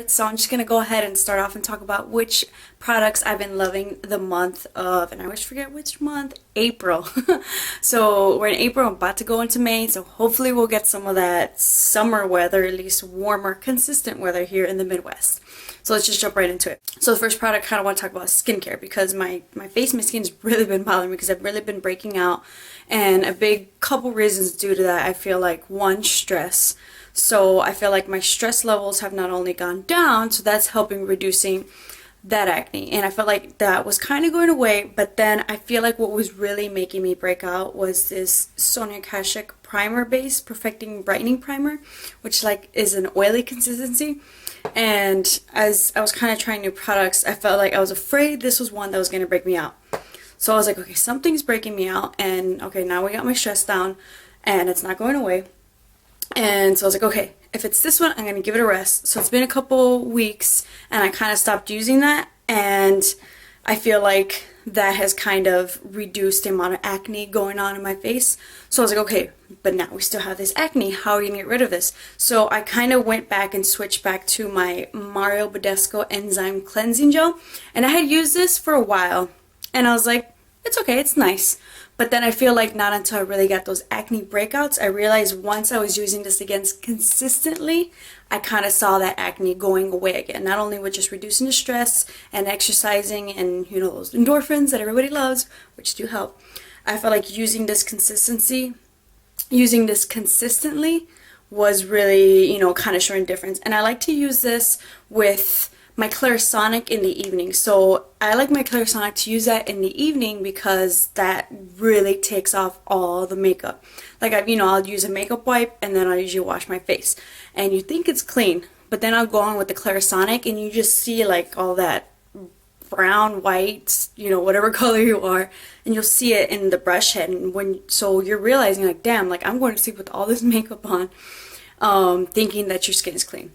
So I'm just going to go ahead and start off and talk about which products I've been loving the month of, and I always forget which month, April. So we're in April, I'm about to go into May, so hopefully we'll get some of that summer weather, at least warmer, consistent weather here in the Midwest. So let's just jump right into it. So the first product I kind of want to talk about is skincare, because my face, my skin's really been bothering me because I've really been breaking out, and a big couple reasons due to that. I feel like, one, stress. So I feel like my stress levels have not only gone down, so that's helping reducing that acne. And I felt like that was kind of going away, but then I feel like what was really making me break out was this Sonia Kashuk primer base, perfecting brightening primer, which is an oily consistency. And as I was kind of trying new products, I felt like I was afraid this was one that was going to break me out. So I was like, okay, something's breaking me out, and okay, now we got my stress down and it's not going away. And so I was like, okay, if it's this one, I'm going to give it a rest. So it's been a couple weeks and I kind of stopped using that, and I feel like that has kind of reduced the amount of acne going on in my face. So I was like, okay, but now we still have this acne. How are you going to get rid of this? So I kind of went back and switched back to my Badescu Enzyme Cleansing Gel. And I had used this for a while and I was like, it's okay, it's nice. But then I feel like not until I really got those acne breakouts, I realized once I was using this again consistently, I kind of saw that acne going away again. Not only with just reducing the stress and exercising and, you know, those endorphins that everybody loves, which do help. I felt like using this consistently was really, you know, kind of showing difference. And I like to use this with my Clarisonic in the evening. So I like my Clarisonic to use that in the evening because that really takes off all the makeup. Like I'll use a makeup wipe and then I'll usually wash my face. And you think it's clean, but then I'll go on with the Clarisonic and you just see like all that brown, white, you know, whatever color you are, and you'll see it in the brush head. And so you're realizing like, damn, like I'm going to sleep with all this makeup on, thinking that your skin is clean.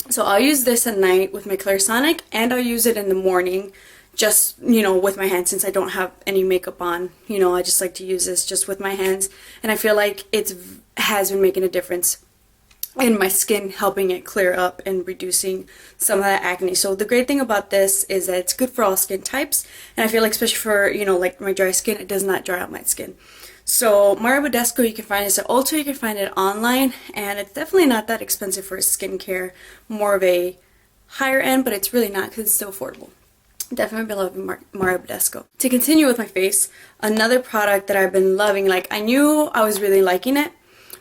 So I'll use this at night with my Clarisonic, and I'll use it in the morning just, you know, with my hands, since I don't have any makeup on. You know, I just like to use this just with my hands, and I feel like it has been making a difference in my skin, helping it clear up and reducing some of that acne. So the great thing about this is that it's good for all skin types, and I feel like especially for, you know, like my dry skin, it does not dry out my skin. So Badescu, you can find it at Ulta, you can find it online, and it's definitely not that expensive for skincare, more of a higher end, but it's really not because it's still affordable. Definitely been loving Badescu. To continue with my face, another product that I've been loving, like I knew I was really liking it,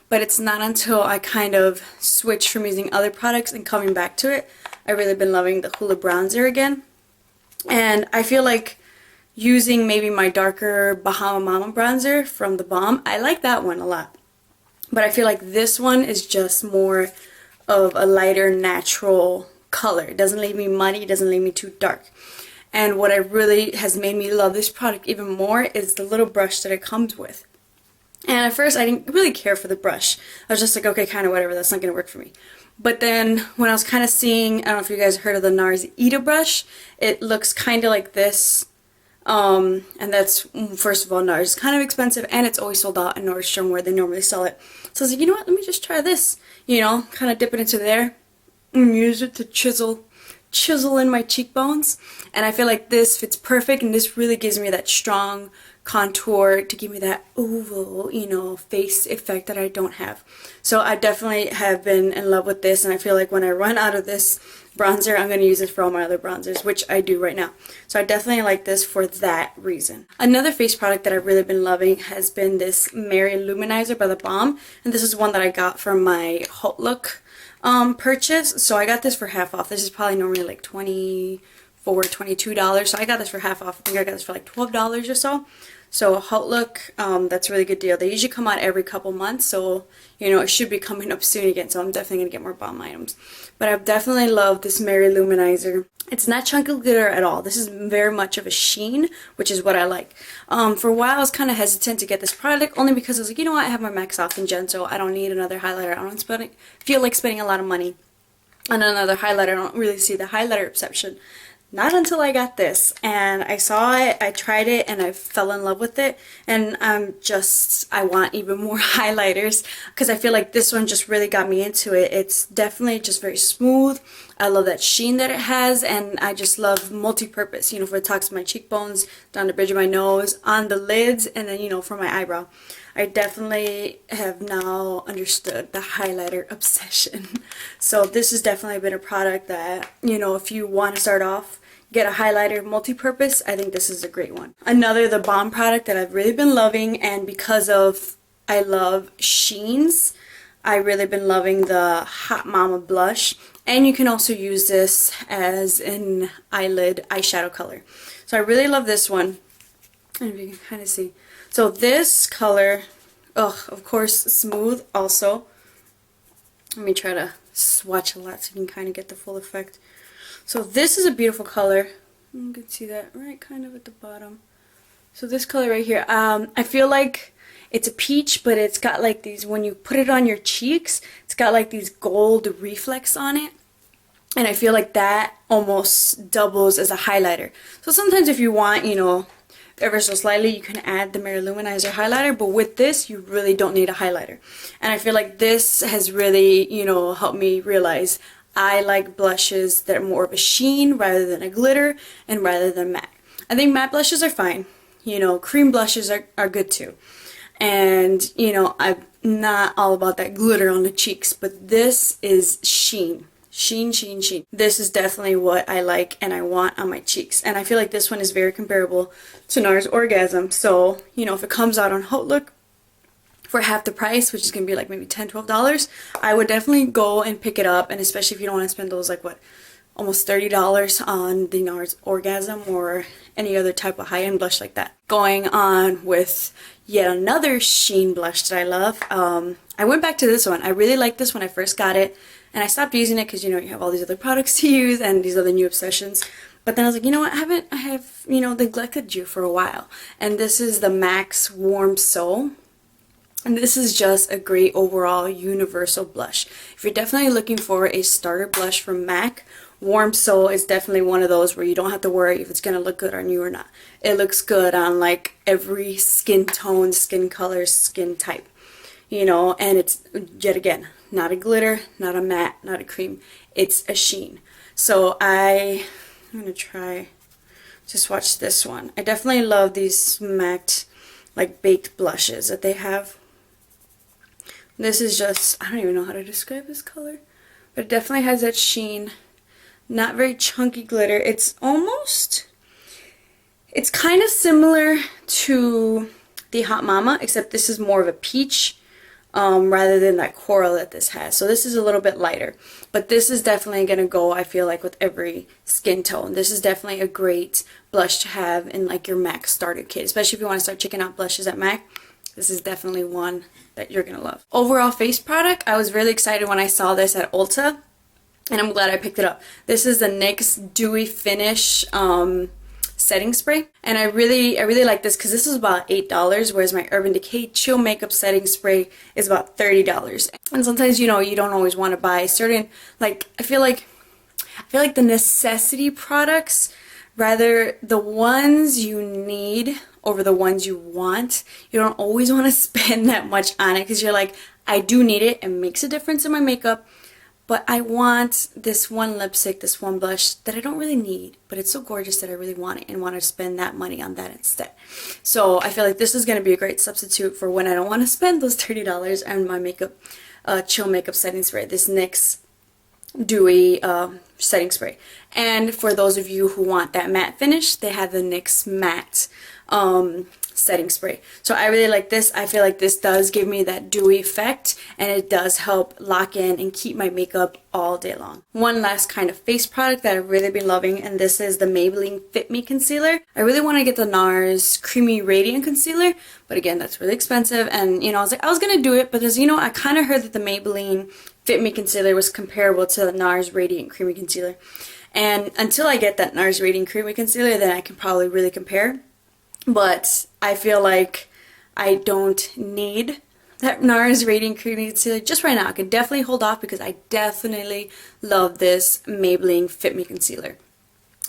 but it's not until I kind of switched from using other products and coming back to it, I've really been loving the Hula bronzer again. And I feel like using maybe my darker Bahama Mama bronzer from the Balm, I like that one a lot. But I feel like this one is just more of a lighter, natural color. It doesn't leave me muddy, it doesn't leave me too dark. And what I really has made me love this product even more is the little brush that it comes with. And at first I didn't really care for the brush. I was just like, okay, kind of whatever, that's not going to work for me. But then when I was kind of seeing, I don't know if you guys heard of the NARS Ita brush, it looks kind of like this. And that's, first of all, NARS is kind of expensive, and it's always sold out in Nordstrom where they normally sell it. So I was like, you know what, let me just try this. You know, kind of dip it into there and use it to chisel in my cheekbones. And I feel like this fits perfect, and this really gives me that strong contour to give me that oval, you know, face effect that I don't have. So I definitely have been in love with this, and I feel like when I run out of this bronzer, I'm going to use it for all my other bronzers, which I do right now. So I definitely like this for that reason. Another face product that I've really been loving has been this Mary Loumanizer by the Balm, and this is one that I got from my Hot Look purchase. So I got this for half off. This is probably normally like $22, so I got this for half off. I think I got this for like $12 or so. So Hot Look, that's a really good deal. They usually come out every couple months, so you know it should be coming up soon again. So I'm definitely gonna get more Balm items. But I've definitely loved this Mary Loumanizer. It's not chunky glitter at all. This is very much of a sheen, which is what I like. For a while I was kind of hesitant to get this product, only because I was like, you know what, I have my MAC Off in Gen, so I don't need another highlighter. I don't feel like spending a lot of money on another highlighter. I don't really see the highlighter not until I got this, and I saw it, I tried it, and I fell in love with it, and I want even more highlighters because I feel like this one just really got me into it. It's definitely just very smooth. I love that sheen that it has, and I just love multi-purpose, you know, for it talks to my cheekbones, down the bridge of my nose, on the lids, and then, you know, for my eyebrow. I definitely have now understood the highlighter obsession. So this has definitely been a product that, you know, if you want to start off, get a highlighter multi-purpose, I think this is a great one. Another, the Balm product that I've really been loving, and because of I love sheens, I've really been loving the Hot Mama blush. And you can also use this as an eyelid eyeshadow color. So I really love this one. I don't know if you can kind of see. So this color, of course, smooth also. Let me try to swatch a lot so you can kind of get the full effect. So this is a beautiful color. You can see that right kind of at the bottom. So this color right here, I feel like it's a peach, but it's got like these, when you put it on your cheeks, it's got like these gold reflex on it. And I feel like that almost doubles as a highlighter. So sometimes if you want, you know, ever so slightly, you can add the Loumanizer highlighter, but with this, you really don't need a highlighter. And I feel like this has really, you know, helped me realize I like blushes that are more of a sheen rather than a glitter and rather than matte. I think matte blushes are fine. You know, cream blushes are good too. And, you know, I'm not all about that glitter on the cheeks, but this is sheen. Sheen, sheen, sheen. This is definitely what I like and I want on my cheeks. And I feel like this one is very comparable to NARS Orgasm. So, you know, if it comes out on Hot Look for half the price, which is going to be like maybe $10, $12, I would definitely go and pick it up. And especially if you don't want to spend those like, what, almost $30 on the NARS Orgasm or any other type of high-end blush like that. Going on with yet another sheen blush that I love. I went back to this one. I really liked this when I first got it. And I stopped using it because, you know, you have all these other products to use and these other new obsessions. But then I was like, you know what, I have, you know, neglected you for a while. And this is the MAC's Warm Soul. And this is just a great overall universal blush. If you're definitely looking for a starter blush from MAC, Warm Soul is definitely one of those where you don't have to worry if it's going to look good on you or not. It looks good on like every skin tone, skin color, skin type. You know, and it's, yet again, not a glitter, not a matte, not a cream. It's a sheen. So I'm going to try to swatch this one. I definitely love these matte, like baked blushes that they have. This is just, I don't even know how to describe this color. But it definitely has that sheen. Not very chunky glitter. It's almost, it's kind of similar to the Hot Mama, except this is more of a peach. Rather than that coral that this has. So this is a little bit lighter. But this is definitely going to go, I feel like, with every skin tone. This is definitely a great blush to have in like your MAC starter kit. Especially if you want to start checking out blushes at MAC. This is definitely one that you're going to love. Overall face product, I was really excited when I saw this at Ulta. And I'm glad I picked it up. This is the NYX Dewy Finish setting spray, and I really like this because this is about $8, whereas my Urban Decay Chill Makeup setting spray is about $30. And sometimes, you know, you don't always want to buy certain, like, I feel like the necessity products, rather the ones you need over the ones you want. You don't always want to spend that much on it because you're like, I do need it, it makes a difference in my makeup. But I want this one lipstick, this one blush that I don't really need, but it's so gorgeous that I really want it and want to spend that money on that instead. So I feel like this is going to be a great substitute for when I don't want to spend those $30 on my makeup, chill makeup setting spray, this NYX Dewy setting spray. And for those of you who want that matte finish, they have the NYX Matte setting spray. So I really like this. I feel like this does give me that dewy effect, and it does help lock in and keep my makeup all day long. One last kind of face product that I've really been loving, and this is the Maybelline Fit Me Concealer. I really want to get the NARS Creamy Radiant Concealer, but again, that's really expensive, and you know, I was like, I was gonna do it, but as you know, I kind of heard that the Maybelline Fit Me Concealer was comparable to the NARS Radiant Creamy Concealer. And until I get that NARS Radiant Creamy Concealer, then I can probably really compare. But I feel like I don't need that NARS Radiant Creamy Concealer just right now. I can definitely hold off because I definitely love this Maybelline Fit Me Concealer.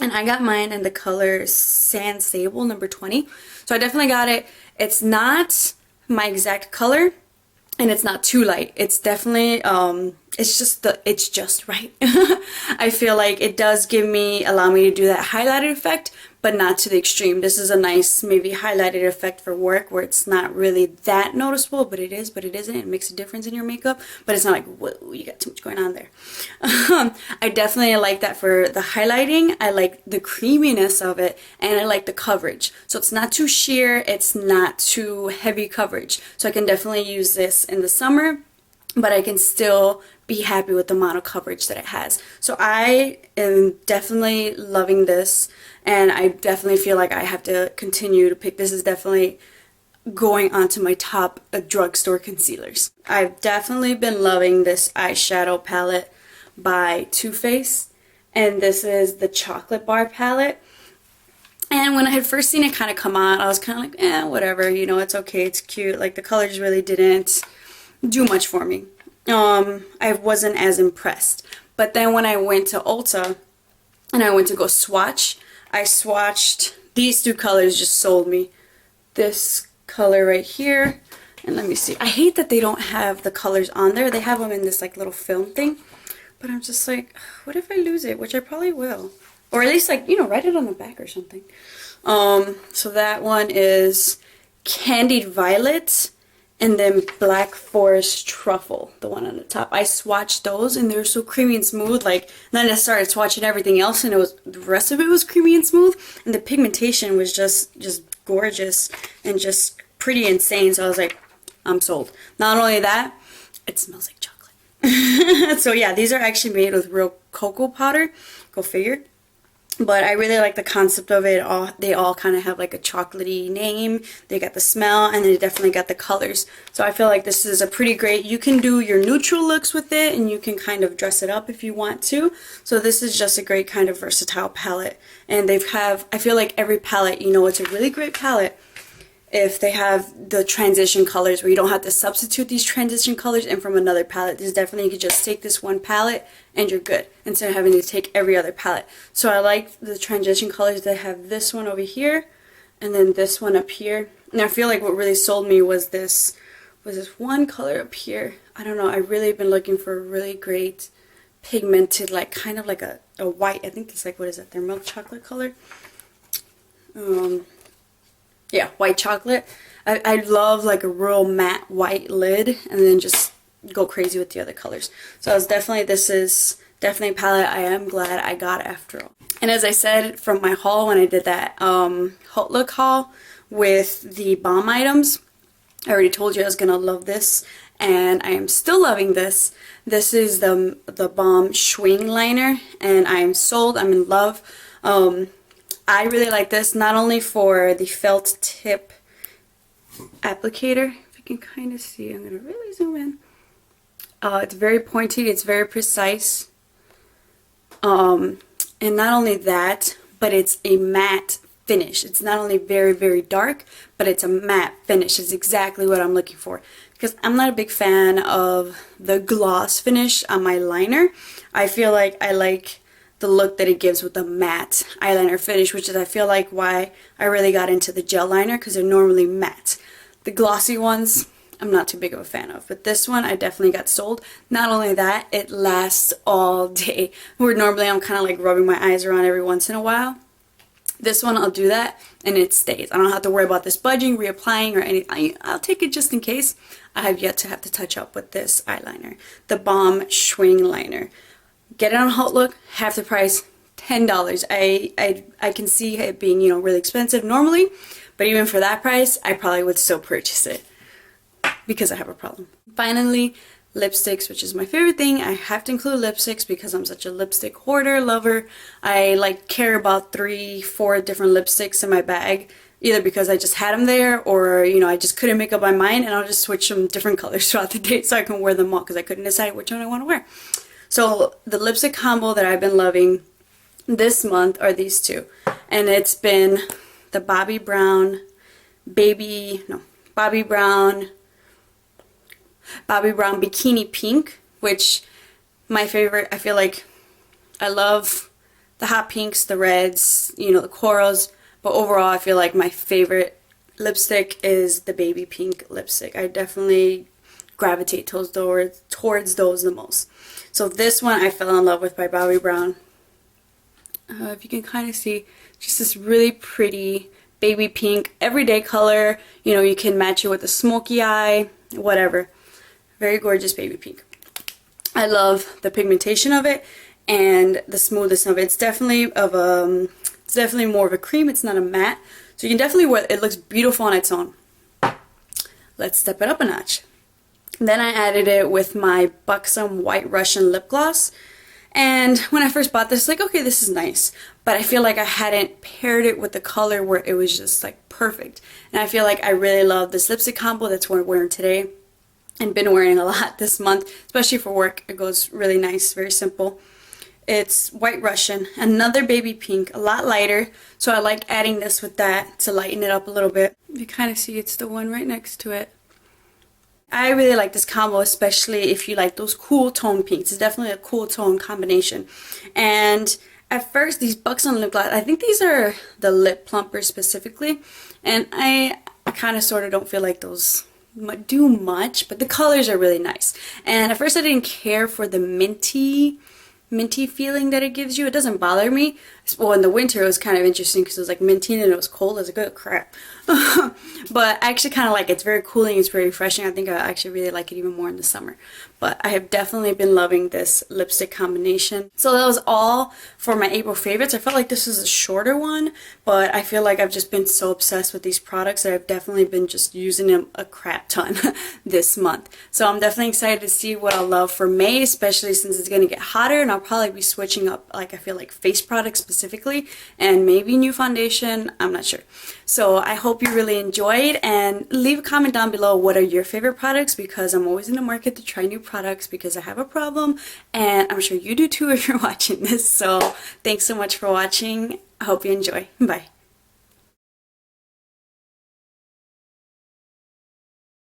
And I got mine in the color Sand Sable number 20. So I definitely got it. It's not my exact color, and it's not too light. It's definitely it's just right. I feel like it does allow me to do that highlighted effect, but not to the extreme. This is a nice maybe highlighted effect for work where it's not really that noticeable, but it is, but it isn't. It makes a difference in your makeup, but it's not like, whoa, you got too much going on there. I definitely like that for the highlighting. I like the creaminess of it, and I like the coverage. So it's not too sheer, it's not too heavy coverage. So I can definitely use this in the summer, but I can still be happy with the amount of coverage that it has. So I am definitely loving this, and I definitely feel like I have to continue to pick. This is definitely going onto my top drugstore concealers. I've definitely been loving this eyeshadow palette by Too Faced, and this is the Chocolate Bar palette. And when I had first seen it kind of come out, I was kind of like, whatever, you know, it's okay, it's cute. Like, the colors really didn't do much for me. I wasn't as impressed. But then when I went to Ulta and I went to go swatch, I swatched these two colors, just sold me. This color right here, and let me see. I hate that they don't have the colors on there. They have them in this like little film thing, but I'm just like, what if I lose it? Which I probably will. Or at least, like, you know, write it on the back or something. So that one is Candied Violet, and then Black Forest Truffle, the one on the top. I swatched those, and they were so creamy and smooth. Like, then I started swatching everything else, and the rest of it was creamy and smooth, and the pigmentation was just gorgeous and just pretty insane. So I was like, I'm sold. Not only that, it smells like chocolate. So yeah, these are actually made with real cocoa powder. Go figure. But I really like the concept of it. They all kind of have like a chocolatey name. They got the smell, and they definitely got the colors. So I feel like this is a pretty great, you can do your neutral looks with it, and you can kind of dress it up if you want to. So this is just a great kind of versatile palette. And I feel like every palette, you know, it's a really great palette if they have the transition colors where you don't have to substitute these transition colors in from another palette. This definitely, you could just take this one palette and you're good instead of having to take every other palette. So I like the transition colors. They have this one over here and then this one up here. And I feel like what really sold me was this one color up here. I don't know, I've really been looking for a really great pigmented, like kind of like a white, I think it's like, what is that, their milk chocolate color? Yeah, white chocolate. I love like a real matte white lid, and then just go crazy with the other colors. So this is definitely a palette I am glad I got after all. And as I said from my haul, when I did that Hot Look haul with the Balm items, I already told you I was gonna love this, and I am still loving this. This is the Balm Schwing liner, and I am sold. I'm in love. I really like this, not only for the felt tip applicator, if you can kind of see, I'm going to really zoom in. It's very pointy, it's very precise, and not only that, but it's a matte finish. It's not only very, very dark, but it's a matte finish. It's exactly what I'm looking for, because I'm not a big fan of the gloss finish on my liner. I feel like I like the look that it gives with the matte eyeliner finish, which is I feel like why I really got into the gel liner, because they're normally matte. The glossy ones I'm not too big of a fan of, but this one I definitely got sold. Not only that, it lasts all day, where normally I'm kind of like rubbing my eyes around every once in a while. This one I'll do that and it stays. I don't have to worry about this budging, reapplying, or anything. I'll take it just in case. I have yet to have to touch up with this eyeliner, the Balm Schwing liner. Get it on Hot Look, half the price, $10. I can see it being, you know, really expensive normally, but even for that price, I probably would still purchase it because I have a problem. Finally, lipsticks, which is my favorite thing. I have to include lipsticks because I'm such a lipstick hoarder, lover. I like care about 3-4 different lipsticks in my bag, either because I just had them there, or, you know, I just couldn't make up my mind, and I'll just switch them different colors throughout the day so I can wear them all, because I couldn't decide which one I want to wear. So the lipstick combo that I've been loving this month are these two. And it's been the Bobbi Brown Bikini Pink, which my favorite. I feel like I love the hot pinks, the reds, you know, the corals. But overall, I feel like my favorite lipstick is the baby pink lipstick. I definitely gravitate towards those the most. So this one I fell in love with by Bobbi Brown. If you can kind of see, just this really pretty baby pink, everyday color. You know, you can match it with a smoky eye, whatever. Very gorgeous baby pink. I love the pigmentation of it and the smoothness of it. It's definitely more of a cream. It's not a matte, so you can definitely wear it. It looks beautiful on its own. Let's step it up a notch. Then I added it with my Buxom White Russian lip gloss. And when I first bought this, like, okay, this is nice, but I feel like I hadn't paired it with the color where it was just like perfect. And I feel like I really love this lipstick combo. That's what I'm wearing today and been wearing a lot this month, especially for work. It goes really nice, very simple. It's White Russian, another baby pink, a lot lighter, so I like adding this with that to lighten it up a little bit. You kind of see it's the one right next to it. I really like this combo, especially if you like those cool tone pinks. It's definitely a cool tone combination. And at first, these Buxom lip gloss, I think these are the lip plumpers specifically, and I kind of sort of don't feel like those do much, but the colors are really nice. And at first I didn't care for the minty feeling that it gives you. It doesn't bother me. Well, in the winter it was kind of interesting because it was like minty and it was cold. I was like, oh crap. But I actually kind of like it. It's very cooling. It's very refreshing. I think I actually really like it even more in the summer. But I have definitely been loving this lipstick combination. So that was all for my April favorites. I felt like this was a shorter one, but I feel like I've just been so obsessed with these products that I've definitely been just using them a crap ton this month. So I'm definitely excited to see what I'll love for May, especially since it's going to get hotter, and I'll probably be switching up, like, I feel like face products specifically, and maybe new foundation. I'm not sure. So I hope you really enjoyed, and leave a comment down below what are your favorite products, because I'm always in the market to try new products because I have a problem, and I'm sure you do too if you're watching this. So thanks so much for watching. I hope you enjoy. Bye.